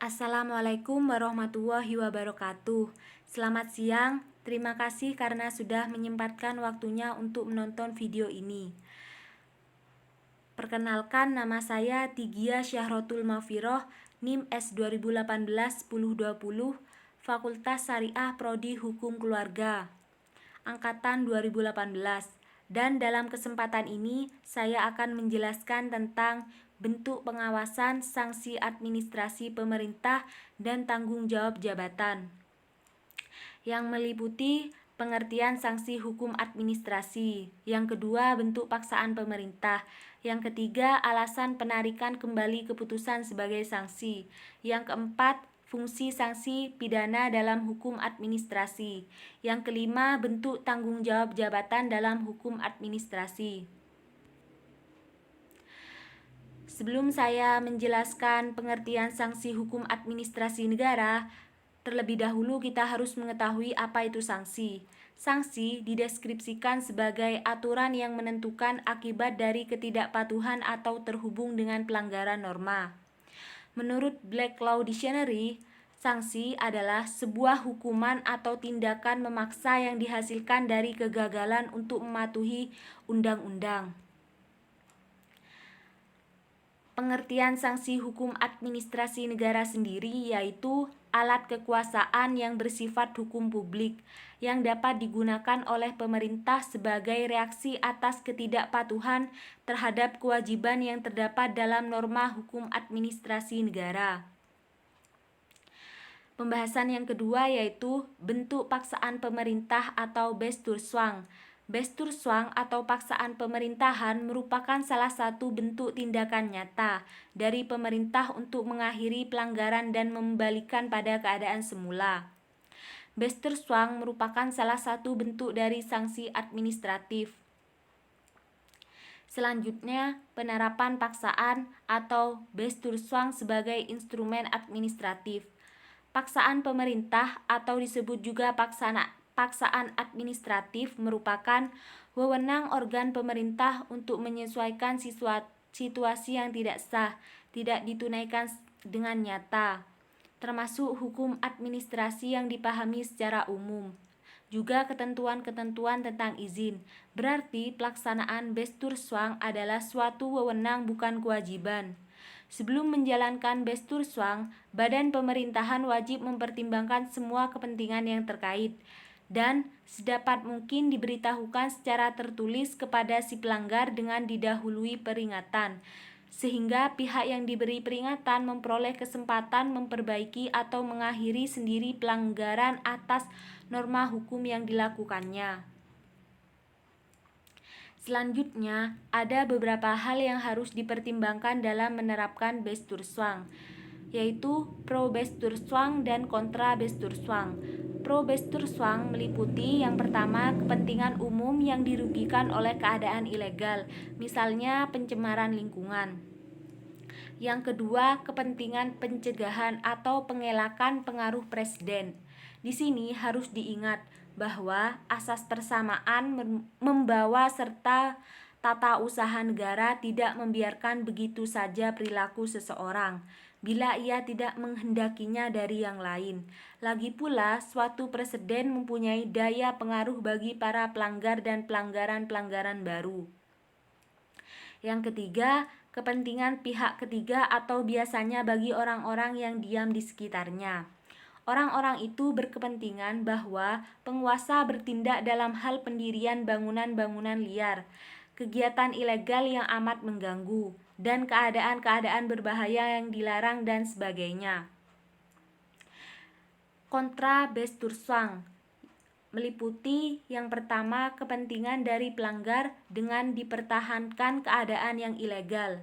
Assalamualaikum warahmatullahi wabarakatuh. Selamat siang, terima kasih karena sudah menyempatkan waktunya untuk menonton video ini. Perkenalkan, nama saya Tigia Syahrotul Mafiroh, NIM S 2018-1020, Fakultas Syariah Prodi Hukum Keluarga, Angkatan 2018. Dan dalam kesempatan ini, saya akan menjelaskan tentang bentuk pengawasan, sanksi administrasi pemerintah, dan tanggung jawab jabatan, yang meliputi pengertian sanksi hukum administrasi. Yang kedua, bentuk paksaan pemerintah. Yang ketiga, alasan penarikan kembali keputusan sebagai sanksi. Yang keempat, fungsi sanksi pidana dalam hukum administrasi. Yang kelima, bentuk tanggung jawab jabatan dalam hukum administrasi. Sebelum saya menjelaskan pengertian sanksi hukum administrasi negara, terlebih dahulu kita harus mengetahui apa itu sanksi. Sanksi dideskripsikan sebagai aturan yang menentukan akibat dari ketidakpatuhan atau terhubung dengan pelanggaran norma. Menurut Black Law Dictionary, sanksi adalah sebuah hukuman atau tindakan memaksa yang dihasilkan dari kegagalan untuk mematuhi undang-undang. Pengertian sanksi hukum administrasi negara sendiri yaitu alat kekuasaan yang bersifat hukum publik yang dapat digunakan oleh pemerintah sebagai reaksi atas ketidakpatuhan terhadap kewajiban yang terdapat dalam norma hukum administrasi negara. Pembahasan yang kedua yaitu bentuk paksaan pemerintah atau Bestuurswang. Bestuurswang atau paksaan pemerintahan merupakan salah satu bentuk tindakan nyata dari pemerintah untuk mengakhiri pelanggaran dan membalikan pada keadaan semula. Bestuurswang merupakan salah satu bentuk dari sanksi administratif. Selanjutnya, penerapan paksaan atau Bestuurswang sebagai instrumen administratif. Paksaan pemerintah atau disebut juga paksaan administratif merupakan wewenang organ pemerintah untuk menyesuaikan situasi yang tidak sah, tidak ditunaikan dengan nyata, termasuk hukum administrasi yang dipahami secara umum. Juga ketentuan-ketentuan tentang izin. Berarti pelaksanaan Bestuurswang adalah suatu wewenang bukan kewajiban. Sebelum menjalankan Bestuurswang, badan pemerintahan wajib mempertimbangkan semua kepentingan yang terkait dan sedapat mungkin diberitahukan secara tertulis kepada si pelanggar dengan didahului peringatan, sehingga pihak yang diberi peringatan memperoleh kesempatan memperbaiki atau mengakhiri sendiri pelanggaran atas norma hukum yang dilakukannya. Selanjutnya, ada beberapa hal yang harus dipertimbangkan dalam menerapkan Bestuurswang, yaitu pro Bestuurswang dan kontra Bestuurswang. Pro Bestuurswang meliputi yang pertama kepentingan umum yang dirugikan oleh keadaan ilegal, misalnya pencemaran lingkungan. Yang kedua, kepentingan pencegahan atau pengelakan pengaruh presiden. Di sini harus diingat bahwa asas persamaan membawa serta tata usaha negara tidak membiarkan begitu saja perilaku seseorang bila ia tidak menghendakinya dari yang lain. Lagi pula, suatu presiden mempunyai daya pengaruh bagi para pelanggar dan pelanggaran-pelanggaran baru. Yang ketiga, kepentingan pihak ketiga atau biasanya bagi orang-orang yang diam di sekitarnya. Orang-orang itu berkepentingan bahwa penguasa bertindak dalam hal pendirian bangunan-bangunan liar, kegiatan ilegal yang amat mengganggu, dan keadaan-keadaan berbahaya yang dilarang dan sebagainya. Kontra Bestuurswang meliputi yang pertama kepentingan dari pelanggar dengan dipertahankan keadaan yang ilegal.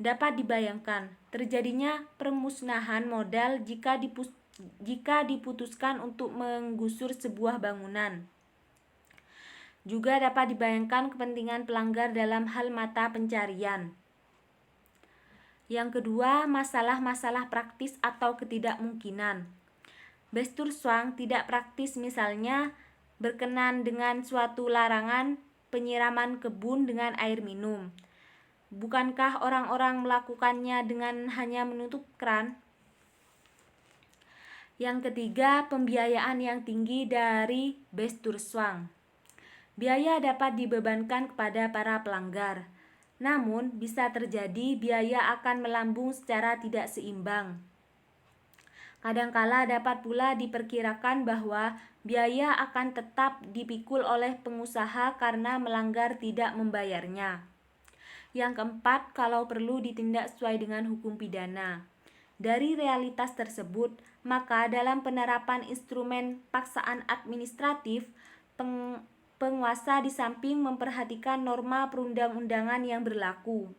Dapat dibayangkan terjadinya permusnahan modal jika diputuskan untuk menggusur sebuah bangunan. Juga dapat dibayangkan kepentingan pelanggar dalam hal mata pencarian. Yang kedua, masalah-masalah praktis atau ketidakmungkinan. Bestuurswang tidak praktis, misalnya berkenan dengan suatu larangan penyiraman kebun dengan air minum. Bukankah orang-orang melakukannya dengan hanya menutup keran? Yang ketiga, pembiayaan yang tinggi dari Besturswang. Biaya dapat dibebankan kepada para pelanggar. Namun, bisa terjadi biaya akan melambung secara tidak seimbang. Kadangkala dapat pula diperkirakan bahwa biaya akan tetap dipikul oleh pengusaha karena melanggar tidak membayarnya. Yang keempat, kalau perlu ditindak sesuai dengan hukum pidana. Dari realitas tersebut, maka dalam penerapan instrumen paksaan administratif, penguasa di samping memperhatikan norma perundang-undangan yang berlaku,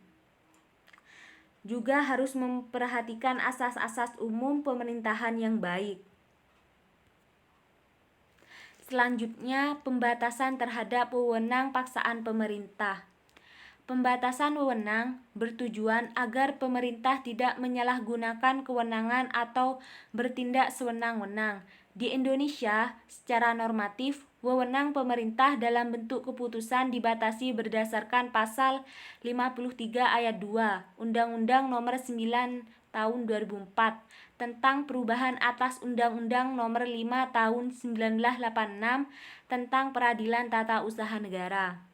juga harus memperhatikan asas-asas umum pemerintahan yang baik. Selanjutnya, pembatasan terhadap wewenang paksaan pemerintah. Pembatasan wewenang bertujuan agar pemerintah tidak menyalahgunakan kewenangan atau bertindak sewenang-wenang. Di Indonesia, secara normatif, wewenang pemerintah dalam bentuk keputusan dibatasi berdasarkan pasal 53 ayat 2 Undang-Undang Nomor 9 Tahun 2004 tentang perubahan atas Undang-Undang Nomor 5 Tahun 1986 tentang Peradilan Tata Usaha Negara.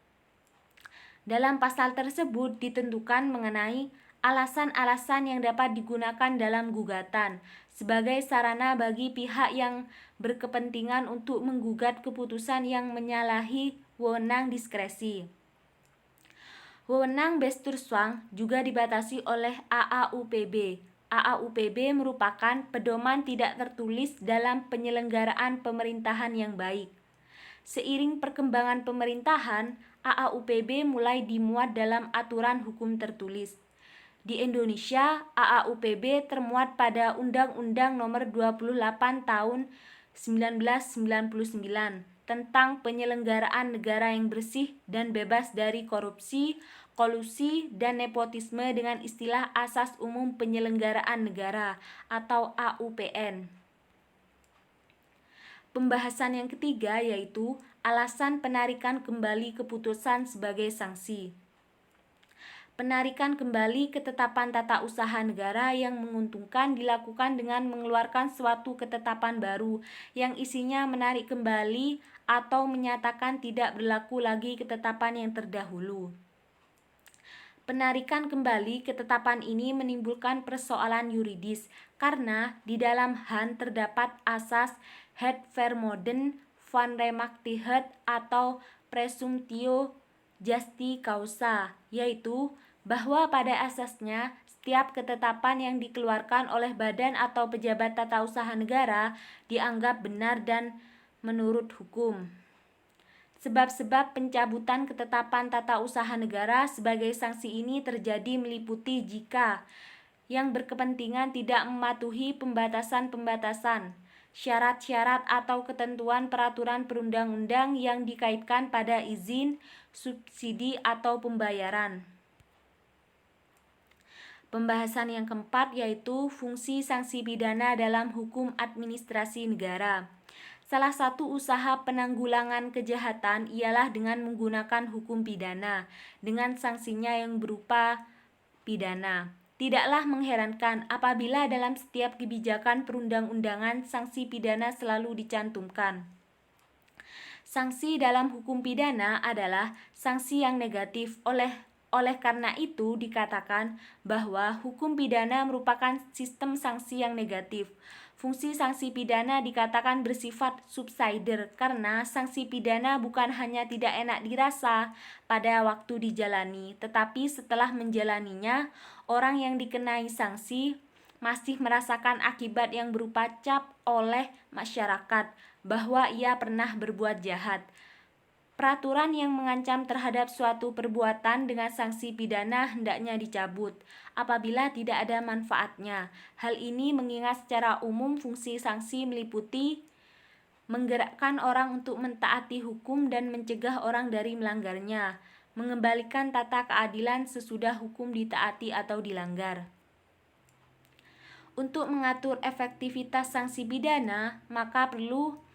Dalam pasal tersebut ditentukan mengenai alasan-alasan yang dapat digunakan dalam gugatan sebagai sarana bagi pihak yang berkepentingan untuk menggugat keputusan yang menyalahi wewenang diskresi. Wewenang Besturswang juga dibatasi oleh AAUPB. AAUPB merupakan pedoman tidak tertulis dalam penyelenggaraan pemerintahan yang baik. Seiring perkembangan pemerintahan, AAUPB mulai dimuat dalam aturan hukum tertulis. Di Indonesia, AAUPB termuat pada Undang-Undang Nomor 28 Tahun 1999 tentang penyelenggaraan negara yang bersih dan bebas dari korupsi, kolusi, dan nepotisme dengan istilah Asas Umum Penyelenggaraan Negara atau AUPN. Pembahasan yang ketiga yaitu alasan penarikan kembali keputusan sebagai sanksi. Penarikan kembali ketetapan tata usaha negara yang menguntungkan dilakukan dengan mengeluarkan suatu ketetapan baru yang isinya menarik kembali atau menyatakan tidak berlaku lagi ketetapan yang terdahulu. Penarikan kembali ketetapan ini menimbulkan persoalan yuridis karena di dalam HAN terdapat asas het vermoeden van remachtigheid atau presumptio justi causa, yaitu bahwa pada asasnya setiap ketetapan yang dikeluarkan oleh badan atau pejabat tata usaha negara dianggap benar dan menurut hukum. Sebab-sebab pencabutan ketetapan tata usaha negara sebagai sanksi ini terjadi meliputi jika yang berkepentingan tidak mematuhi pembatasan-pembatasan, syarat-syarat atau ketentuan peraturan perundang-undang yang dikaitkan pada izin, subsidi atau pembayaran. Pembahasan yang keempat yaitu fungsi sanksi pidana dalam hukum administrasi negara. Salah satu usaha penanggulangan kejahatan ialah dengan menggunakan hukum pidana dengan sanksinya yang berupa pidana. Tidaklah mengherankan apabila dalam setiap kebijakan perundang-undangan sanksi pidana selalu dicantumkan. Sanksi dalam hukum pidana adalah sanksi yang negatif. Oleh karena itu dikatakan bahwa hukum pidana merupakan sistem sanksi yang negatif. Fungsi sanksi pidana dikatakan bersifat subsidiar karena sanksi pidana bukan hanya tidak enak dirasa pada waktu dijalani, tetapi setelah menjalaninya, orang yang dikenai sanksi masih merasakan akibat yang berupa cap oleh masyarakat bahwa ia pernah berbuat jahat. Peraturan yang mengancam terhadap suatu perbuatan dengan sanksi pidana hendaknya dicabut apabila tidak ada manfaatnya. Hal ini mengingat secara umum fungsi sanksi meliputi menggerakkan orang untuk mentaati hukum dan mencegah orang dari melanggarnya, mengembalikan tata keadilan sesudah hukum ditaati atau dilanggar. Untuk mengatur efektivitas sanksi pidana, maka perlu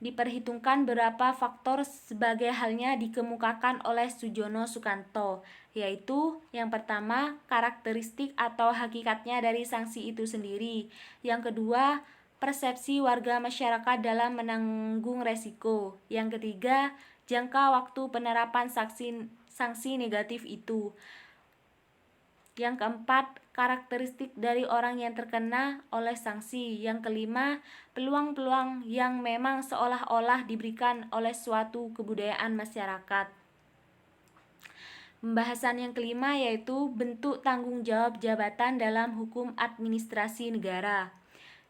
diperhitungkan beberapa faktor sebagai halnya dikemukakan oleh Sujono Sukanto, yaitu yang pertama karakteristik atau hakikatnya dari sanksi itu sendiri, yang kedua persepsi warga masyarakat dalam menanggung resiko. Yang ketiga, jangka waktu penerapan sanksi negatif itu. Yang keempat, karakteristik dari orang yang terkena oleh sanksi. Yang kelima, peluang-peluang yang memang seolah-olah diberikan oleh suatu kebudayaan masyarakat. Pembahasan yang kelima yaitu bentuk tanggung jawab jabatan dalam hukum administrasi negara.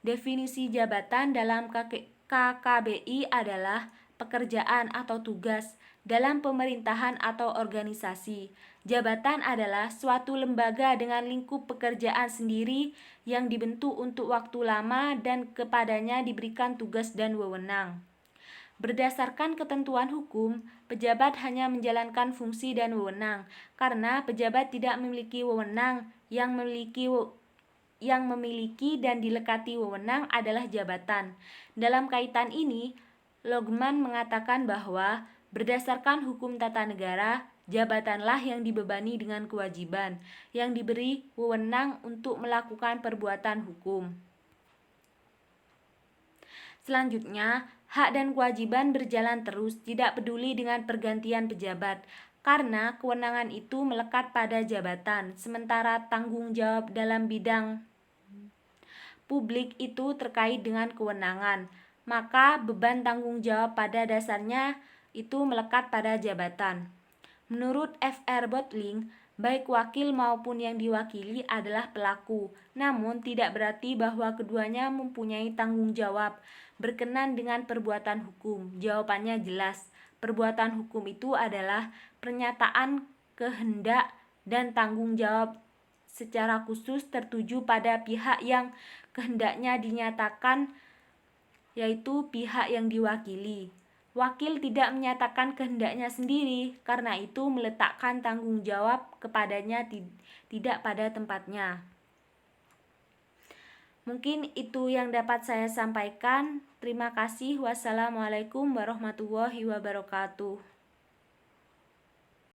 Definisi jabatan dalam KKBI adalah pekerjaan atau tugas dalam pemerintahan atau organisasi. Jabatan adalah suatu lembaga dengan lingkup pekerjaan sendiri yang dibentuk untuk waktu lama dan kepadanya diberikan tugas dan wewenang. Berdasarkan ketentuan hukum, pejabat hanya menjalankan fungsi dan wewenang, karena pejabat tidak memiliki wewenang. Yang memiliki dan dilekati wewenang adalah jabatan. Dalam kaitan ini, Logman mengatakan bahwa berdasarkan hukum tata negara, jabatanlah yang dibebani dengan kewajiban, yang diberi wewenang untuk melakukan perbuatan hukum. Selanjutnya, hak dan kewajiban berjalan terus, tidak peduli dengan pergantian pejabat, karena kewenangan itu melekat pada jabatan, sementara tanggung jawab dalam bidang publik itu terkait dengan kewenangan, maka beban tanggung jawab pada dasarnya itu melekat pada jabatan. Menurut F.R. Botling, baik wakil maupun yang diwakili adalah pelaku, namun tidak berarti bahwa keduanya mempunyai tanggung jawab berkenan dengan perbuatan hukum. Jawabannya jelas, perbuatan hukum itu adalah pernyataan kehendak dan tanggung jawab secara khusus tertuju pada pihak yang kehendaknya dinyatakan, yaitu pihak yang diwakili. Wakil tidak menyatakan kehendaknya sendiri, karena itu meletakkan tanggung jawab kepadanya tidak pada tempatnya. Mungkin itu yang dapat saya sampaikan. Terima kasih. Wassalamualaikum warahmatullahi wabarakatuh.